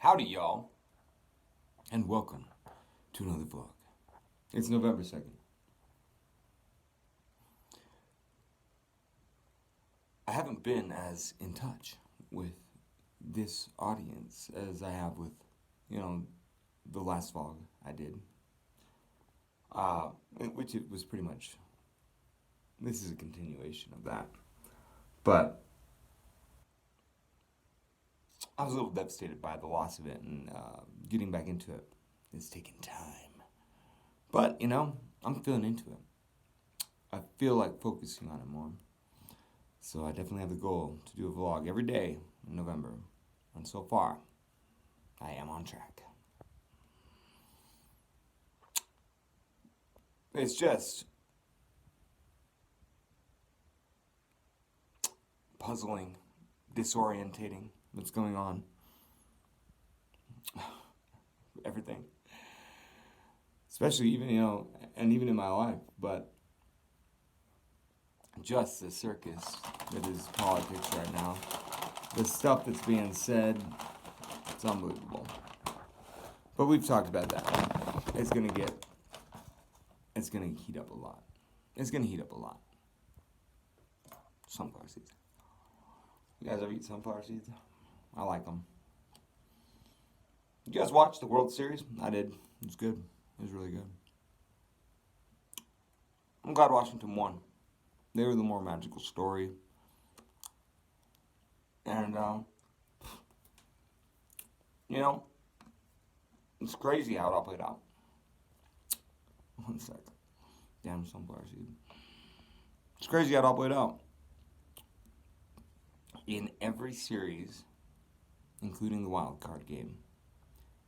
Howdy, y'all, and welcome to another vlog. It's November 2nd. I haven't been as in touch with this audience as I have with, the last vlog I did. Which it was pretty much, this is a continuation of that. But I was a little devastated by the loss of it, and getting back into it is taking time. But, I'm feeling into it. I feel like focusing on it more. So I definitely have the goal to do a vlog every day in November. And so far, I am on track. It's just puzzling, disorientating what's going on. Everything. Especially even, and even in my life, but just the circus that is politics right now. The stuff that's being said, it's unbelievable. But we've talked about that. It's gonna heat up a lot. It's gonna heat up a lot. Sunflower seeds. You guys ever eat sunflower seeds? I like them. You guys watch the World Series? I did. It was good. It was really good. I'm glad Washington won. They were the more magical story. And, it's crazy how it all played out. 1 sec. Damn sunflower seed. It's crazy how it all played out. In every series, including the wild card game,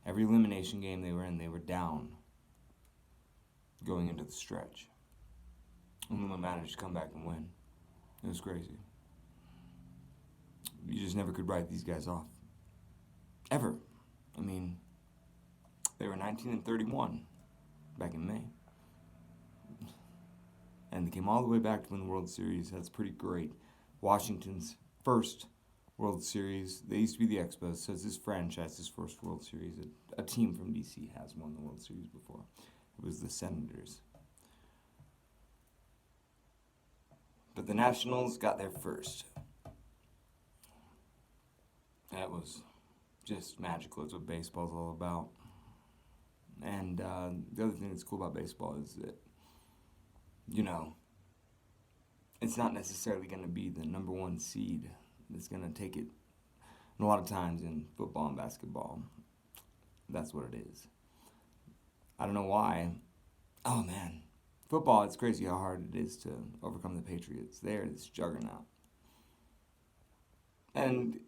every elimination game they were in, they were down going into the stretch. And then they managed to come back and win. It was crazy. You just never could write these guys off. Ever. I mean, they were 19-31 back in May. And they came all the way back to win the World Series. That's pretty great. Washington's first World Series. They used to be the Expos, so it's this franchise's first World Series. A team from DC has won the World Series before. It was the Senators. But the Nationals got there first. That was just magical. It's what baseball's all about. And the other thing that's cool about baseball is that, it's not necessarily going to be the number one seed that's going to take it. And a lot of times in football and basketball, that's what it is. I don't know why. Oh, man. Football, it's crazy how hard it is to overcome the Patriots. They're this juggernaut. And,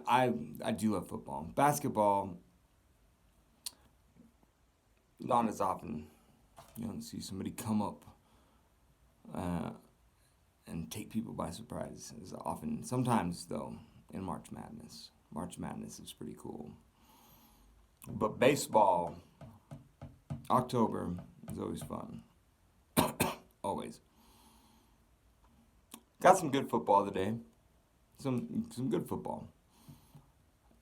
I do love football. Basketball, not as often. You don't see somebody come up and take people by surprise as often. Sometimes, though, in March Madness. March Madness is pretty cool. But baseball, October is always fun. Always. Got some good football today. Some good football.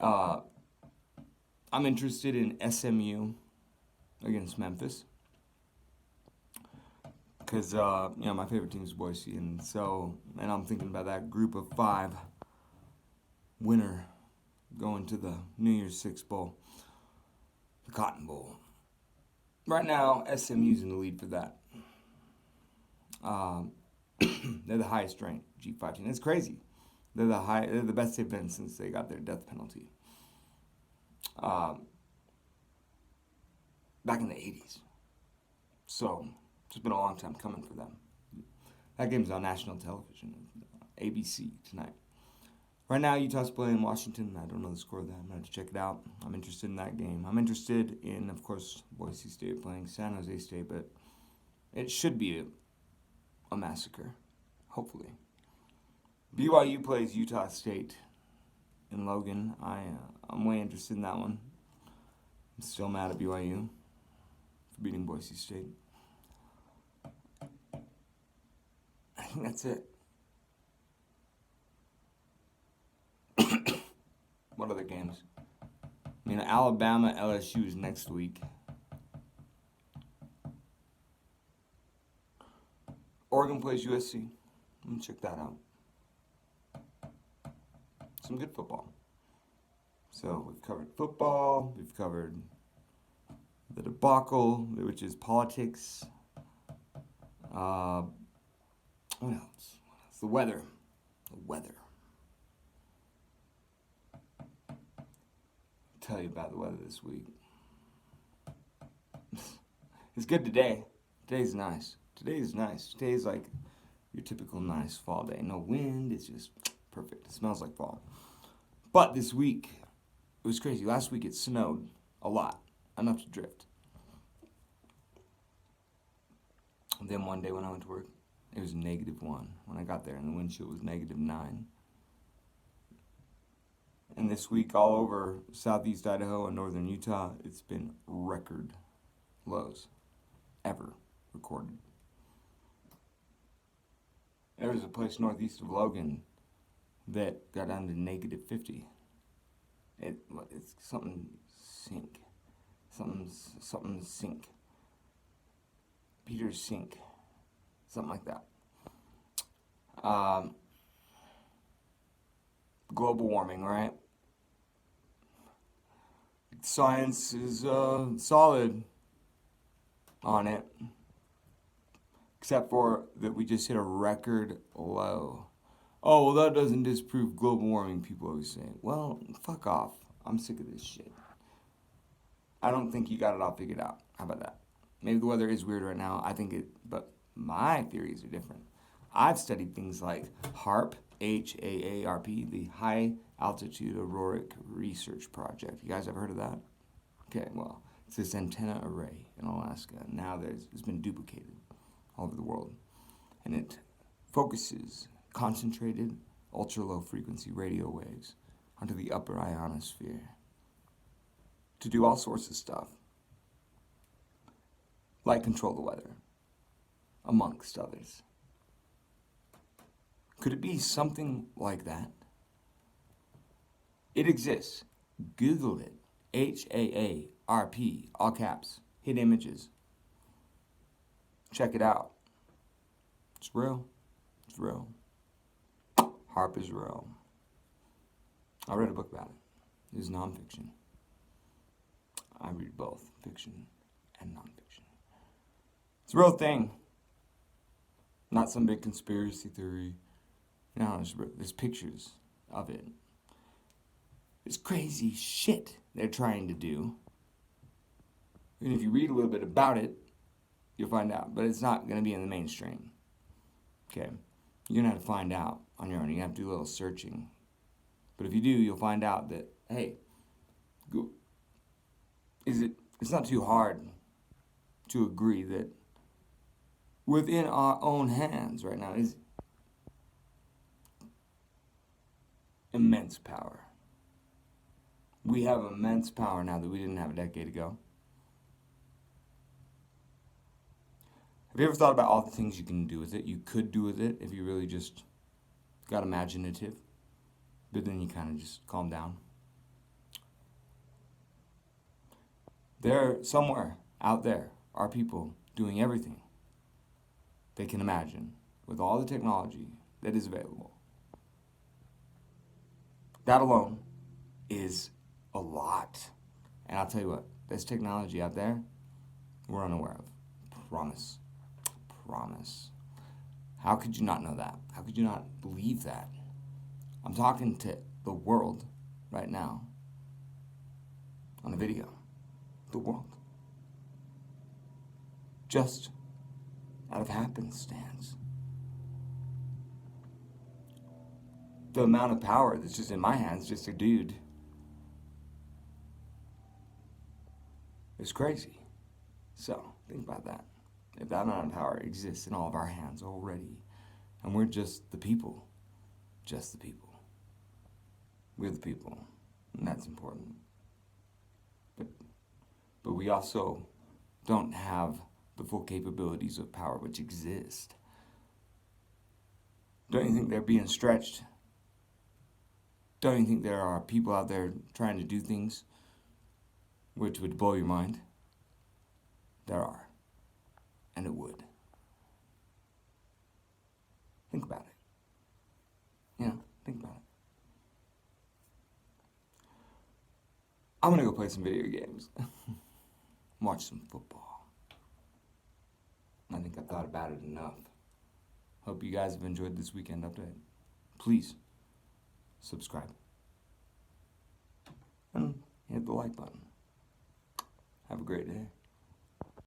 I'm interested in SMU against Memphis. Because, my favorite team is Boise. And I'm thinking about that group of 5 winner going to the New Year's Six Bowl. The Cotton Bowl. Right now, SMU's in the lead for that. They're the highest ranked G5 team. It's crazy. They're the best they've been since they got their death penalty. Back in the 80s. So, it's been a long time coming for them. That game's on national television, ABC tonight. Right now, Utah's playing Washington. I don't know the score of that. I'm going to have to check it out. I'm interested in that game. I'm interested in, of course, Boise State playing San Jose State, but it should be a massacre, hopefully. BYU plays Utah State in Logan. I'm way interested in that one. I'm still mad at BYU for beating Boise State. I think that's it. What other games? Alabama, LSU is next week. Oregon plays USC. Let me check that out. Some good football. So we've covered football. We've covered the debacle, which is politics. What else? The weather. The weather. I'll tell you about the weather this week. It's good today. Today's nice. Today's like your typical nice fall day. No wind. It's just perfect. It smells like fall. But this week, it was crazy. Last week it snowed a lot. Enough to drift. And then one day when I went to work, it was -1 when I got there, and the wind chill was -9. And this week, all over southeast Idaho and northern Utah, it's been record lows ever recorded. There was a place northeast of Logan that got down to -50. It's something sink. Something sink. Peter's sink. Something like that. Global warming, right? Science is solid on it. Except for that we just hit a record low. Oh, well, that doesn't disprove global warming, people always say. Well, fuck off. I'm sick of this shit. I don't think you got it all figured out. How about that? Maybe the weather is weird right now. But my theories are different. I've studied things like HAARP, HAARP, the High Altitude Auroric Research Project. You guys ever heard of that? Okay, well, it's this antenna array in Alaska. Now it's been duplicated all over the world. And it focuses concentrated ultra-low frequency radio waves onto the upper ionosphere to do all sorts of stuff, like control the weather, amongst others. Could it be something like that? It exists. Google it. HAARP, all caps. Hit images. Check it out. It's real. It's real. HAARP is real. I read a book about it. It is nonfiction. I read both fiction and nonfiction. It's a real thing. Not some big conspiracy theory. No, there's pictures of it. It's crazy shit they're trying to do. And if you read a little bit about it, you'll find out. But it's not going to be in the mainstream. Okay? You're going to have to find out on your own. You have to do a little searching. But if you do, you'll find out that, hey, it's not too hard to agree that within our own hands right now is immense power. We have immense power now that we didn't have a decade ago. Have you ever thought about all the things you can do with it? You could do with it if you really just got imaginative, but then you kind of just calm down. There, somewhere out there, are people doing everything they can imagine with all the technology that is available. That alone is a lot. And I'll tell you what, there's technology out there we're unaware of. Promise. Promise. How could you not know that? How could you not believe that? I'm talking to the world right now on a video. The world. Just out of happenstance. The amount of power that's just in my hands, just a dude, is crazy. So, think about that. If that amount of power exists in all of our hands already, and we're just the people, we're the people, and that's important. But we also don't have the full capabilities of power which exist. Don't you think they're being stretched? Don't you think there are people out there trying to do things which would blow your mind. There are. And it would. Think about it. Yeah, think about it. I'm gonna go play some video games. Watch some football. I think I've thought about it enough. Hope you guys have enjoyed this weekend update. Please, subscribe. And hit the like button. Have a great day.